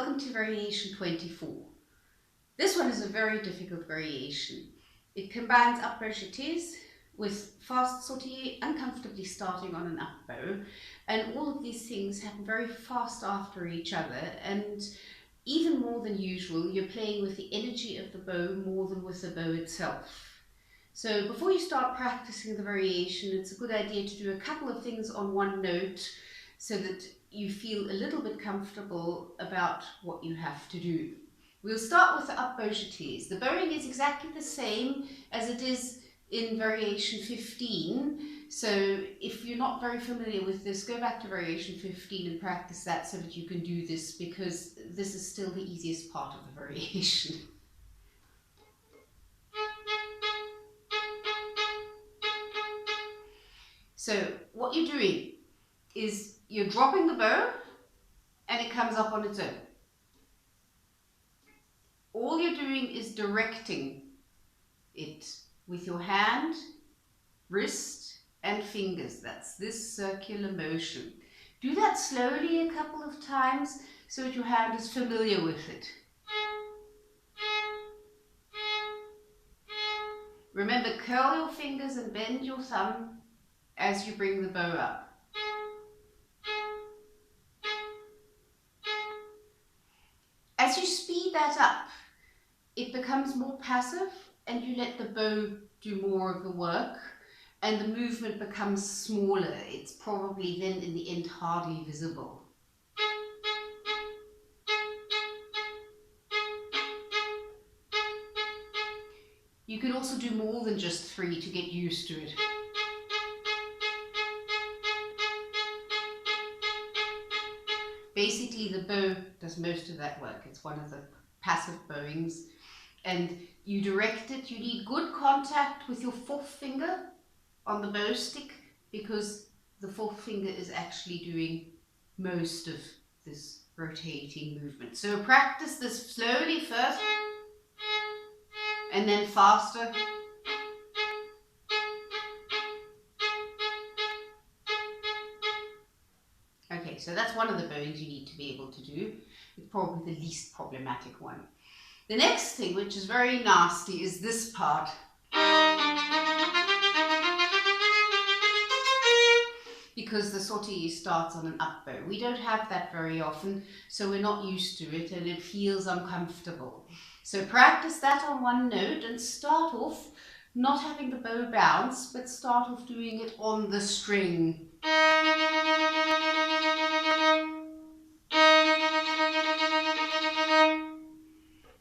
welcome to variation 24. This one is a very difficult variation. It combines up bow jetés with fast sautillet, uncomfortably starting on an up bow, and all of these things happen very fast after each other, and even more than usual, you're playing with the energy of the bow more than with the bow itself. So before you start practicing the variation, it's a good idea to do a couple of things on one note so that you feel a little bit comfortable about what you have to do. We'll start with the up bow jetés. The bowing is exactly the same as it is in variation 15. So if you're not very familiar with this, go back to variation 15 and practice that so that you can do this, because this is still the easiest part of the variation. So what you're doing is you're dropping the bow and it comes up on its own. All you're doing is directing it with your hand, wrist and fingers. That's this circular motion. Do that slowly a couple of times so that your hand is familiar with it. Remember, curl your fingers and bend your thumb as you bring the bow up. As you speed that up, it becomes more passive and you let the bow do more of the work and the movement becomes smaller. It's probably then in the end hardly visible. You can also do more than just 3 to get used to it. Basically, the bow does most of that work. It's one of the passive bowings. And you direct it. You need good contact with your fourth finger on the bow stick, because the fourth finger is actually doing most of this rotating movement. So practice this slowly first, and then faster. Okay, so that's one of the bowings you need to be able to do. It's probably the least problematic one. The next thing, which is very nasty, is this part. Because the sautillet starts on an up bow. We don't have that very often, so we're not used to it and it feels uncomfortable. So practice that on one note and start off not having the bow bounce, but start off doing it on the string.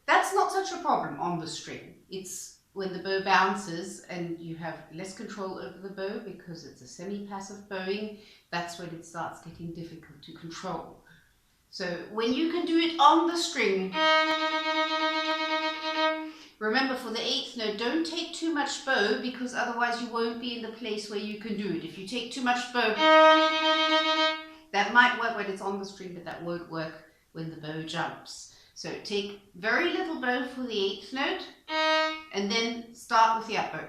That's not such a problem on the string. It's when the bow bounces and you have less control over the bow because it's a semi-passive bowing, that's when it starts getting difficult to control. So when you can do it on the string, remember for the 8th note, don't take too much bow, because otherwise you won't be in the place where you can do it. If you take too much bow, that might work when it's on the string, but that won't work when the bow jumps. So take very little bow for the 8th note and then start with the up bow.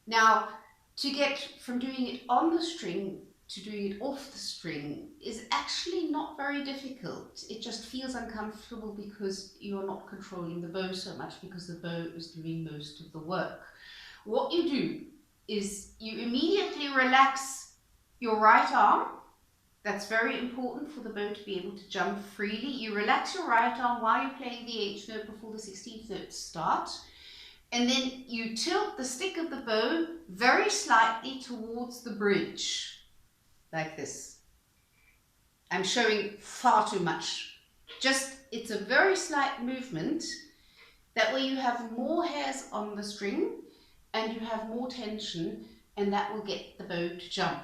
Now, to get from doing it on the string to doing it off the string is actually not very difficult. It just feels uncomfortable because you're not controlling the bow so much, because the bow is doing most of the work. What you do is you immediately relax your right arm. That's very important for the bow to be able to jump freely. You relax your right arm while you're playing the 8th note before the 16th note start. And then you tilt the stick of the bow very slightly towards the bridge, like this. I'm showing far too much. It's a very slight movement. That way you have more hairs on the string and you have more tension, and that will get the bow to jump.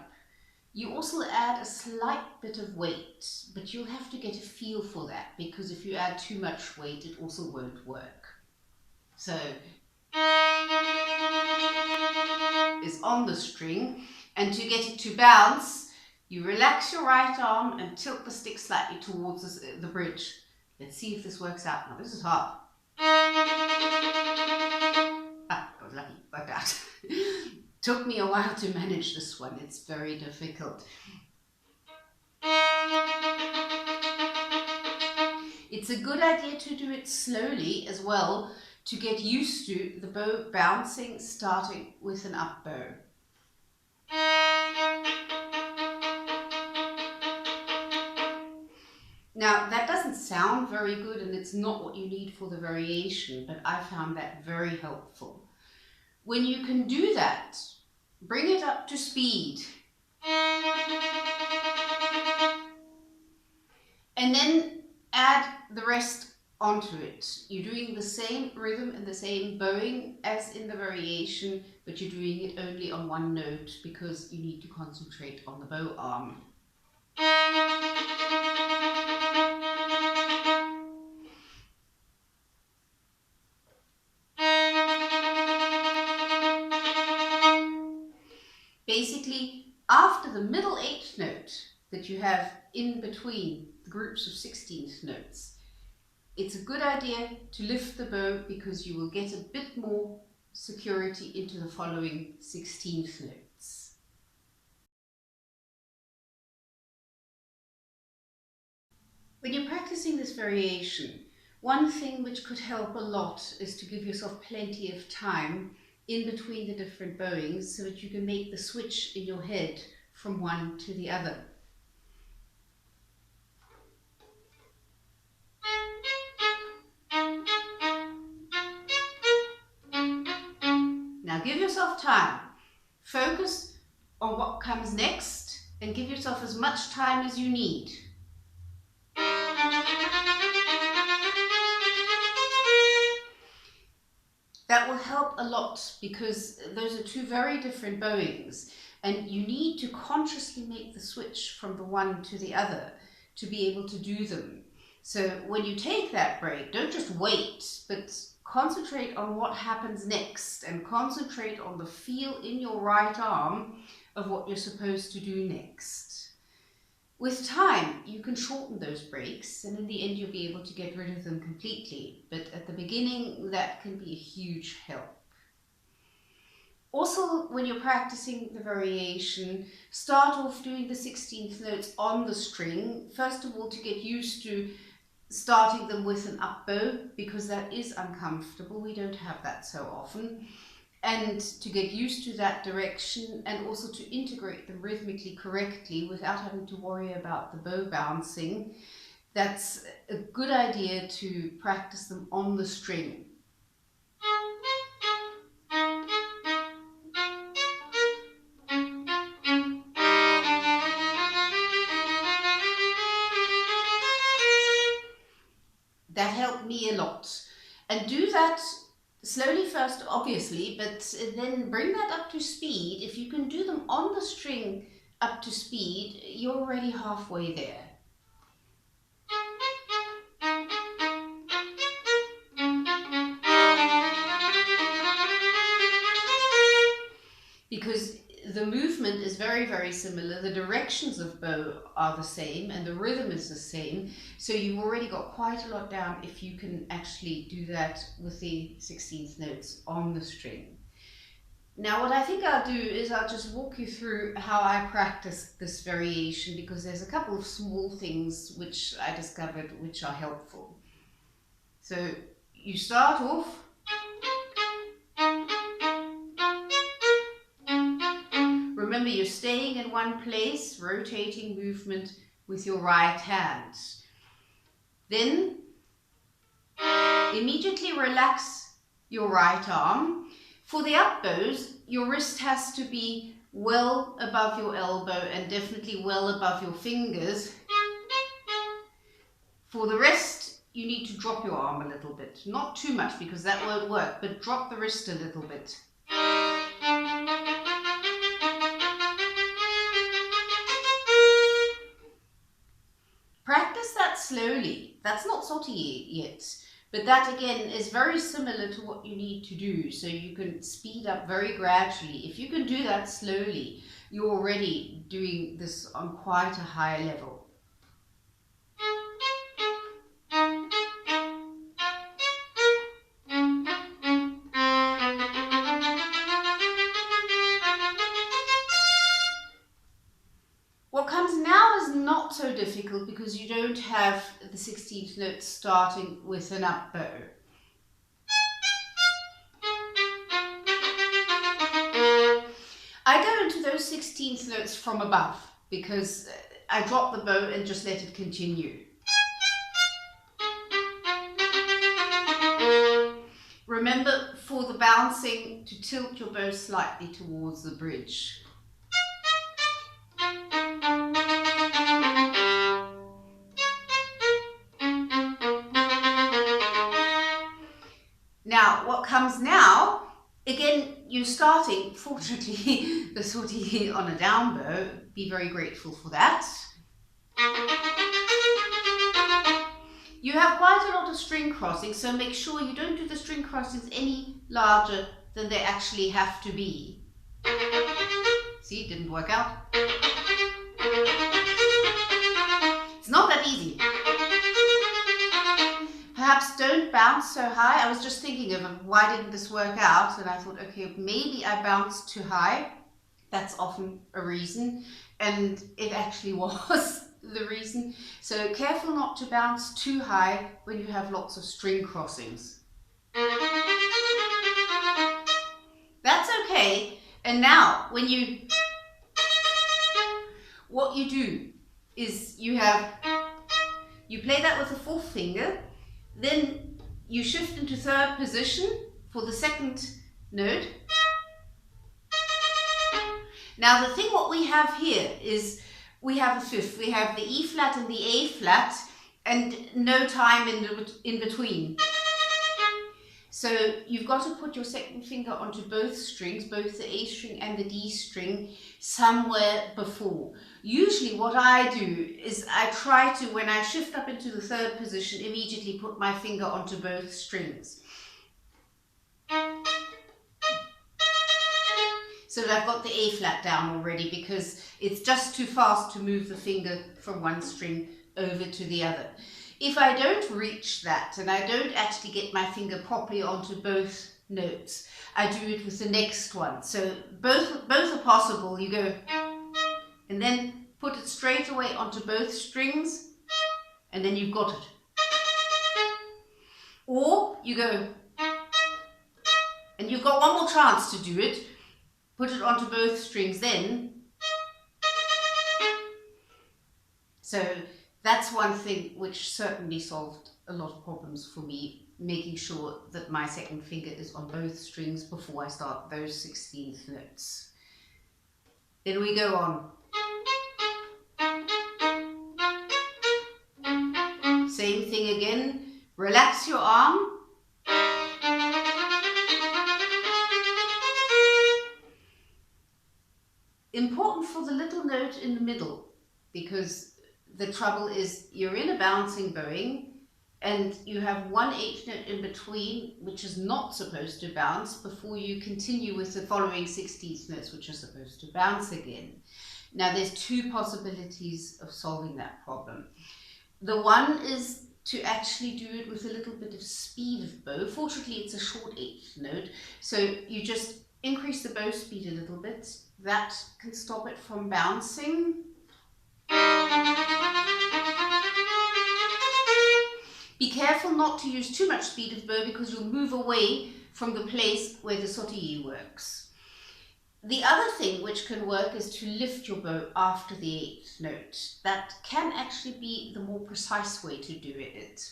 You also add a slight bit of weight, but you'll have to get a feel for that, because if you add too much weight, it also won't work. So, is on the string, and to get it to bounce, you relax your right arm and tilt the stick slightly towards the bridge. Let's see if this works out. Now this is hard. Got lucky, worked out. Took me a while to manage this one. It's very difficult. It's a good idea to do it slowly as well, to get used to the bow bouncing, starting with an up bow. Now that doesn't sound very good and it's not what you need for the variation, but I found that very helpful. When you can do that, bring it up to speed. And then add the rest onto it. You're doing the same rhythm and the same bowing as in the variation, but you're doing it only on one note because you need to concentrate on the bow arm. Basically, after the middle 8th note that you have in between the groups of 16th notes, it's a good idea to lift the bow because you will get a bit more security into the following 16th notes. When you're practicing this variation, one thing which could help a lot is to give yourself plenty of time in between the different bowings so that you can make the switch in your head from one to the other. Now give yourself time. Focus on what comes next and give yourself as much time as you need. That will help a lot because those are two very different bowings and you need to consciously make the switch from the one to the other to be able to do them. So when you take that break, don't just wait, but concentrate on what happens next and concentrate on the feel in your right arm of what you're supposed to do next. With time, you can shorten those breaks and in the end you'll be able to get rid of them completely, but at the beginning that can be a huge help. Also, when you're practicing the variation, start off doing the 16th notes on the string, first of all to get used to starting them with an up bow because that is uncomfortable, we don't have that so often. And to get used to that direction and also to integrate them rhythmically correctly without having to worry about the bow bouncing. That's a good idea to practice them on the string. That helped me a lot. And do that slowly first, obviously, but then bring that up to speed. If you can do them on the string up to speed, you're already halfway there. Because the movement is very, very similar. The directions of bow are the same and the rhythm is the same. So you've already got quite a lot down if you can actually do that with the 16th notes on the string. Now what I think I'll do is I'll just walk you through how I practice this variation because there's a couple of small things which I discovered which are helpful. So you start off remember, you're staying in one place, rotating movement with your right hand. Then immediately relax your right arm. For the up bows, your wrist has to be well above your elbow and definitely well above your fingers. For the rest, you need to drop your arm a little bit. Not too much because that won't work, but drop the wrist a little bit. Practice that slowly. That's not Sautillet yet, but that again is very similar to what you need to do, so you can speed up very gradually. If you can do that slowly, you're already doing this on quite a high level. What comes now is not so difficult because you don't have the 16th note starting with an up bow. I go into those 16th notes from above because I drop the bow and just let it continue. Remember for the bouncing to tilt your bow slightly towards the bridge. Now, what comes now, again, you're starting, fortunately, the Sautillet on a down bow, be very grateful for that. You have quite a lot of string crossings, so make sure you don't do the string crossings any larger than they actually have to be. See, it didn't work out. It's not that easy. Perhaps don't bounce so high. I was just thinking of why didn't this work out, and I thought, okay, maybe I bounced too high. That's often a reason, and it actually was the reason. So careful not to bounce too high when you have lots of string crossings. That's okay. And now when what you do is you play that with the fourth finger, then you shift into third position for the second note. Now the thing what we have here is we have a fifth. We have the E flat and the A flat and no time in between. So you've got to put your second finger onto both strings, both the A string and the D string, somewhere before. Usually what I do is I try to, when I shift up into the third position, immediately put my finger onto both strings. So that I've got the A flat down already, because it's just too fast to move the finger from one string over to the other. If I don't reach that and I don't actually get my finger properly onto both notes, I do it with the next one. So both are possible. You go and then put it straight away onto both strings, and then you've got it. Or you go and you've got one more chance to do it. Put it onto both strings then. So that's one thing which certainly solved a lot of problems for me, making sure that my second finger is on both strings before I start those 16th notes. Then we go on. Same thing again. Relax your arm. Important for the little note in the middle, because the trouble is you're in a bouncing bowing and you have one eighth note in between which is not supposed to bounce before you continue with the following 16th notes which are supposed to bounce again. Now there's two possibilities of solving that problem. The one is to actually do it with a little bit of speed of bow. Fortunately it's a short eighth note, so you just increase the bow speed a little bit. That can stop it from bouncing. Be careful not to use too much speed of bow because you'll move away from the place where the Sautillet works. The other thing which can work is to lift your bow after the eighth note. That can actually be the more precise way to do it.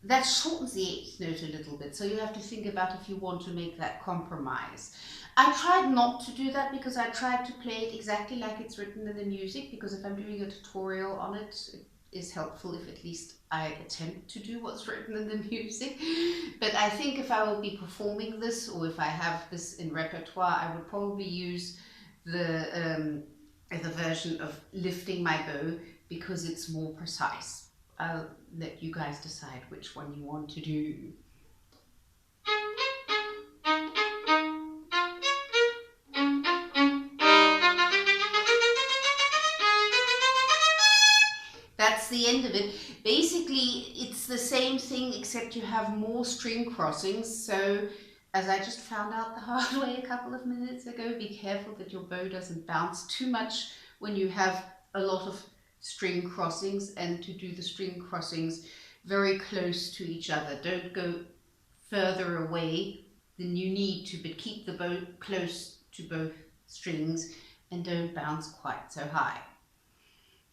That shortens the eighth note a little bit, so you have to think about if you want to make that compromise. I tried not to do that because I tried to play it exactly like it's written in the music, because if I'm doing a tutorial on it, it is helpful if at least I attempt to do what's written in the music. But I think if I will be performing this, or if I have this in repertoire, I would probably use the version of lifting my bow because it's more precise. I'll let you guys decide which one you want to do. That's the end of it. Basically, it's the same thing except you have more string crossings. So as I just found out the hard way a couple of minutes ago, be careful that your bow doesn't bounce too much when you have a lot of string crossings, and to do the string crossings very close to each other. Don't go further away than you need to, but keep the bow close to both strings and don't bounce quite so high.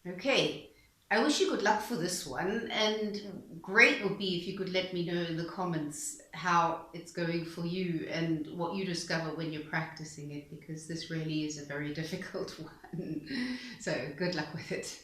Okay, I wish you good luck for this one, and great would be if you could let me know in the comments how it's going for you and what you discover when you're practicing it, because this really is a very difficult one. So good luck with it.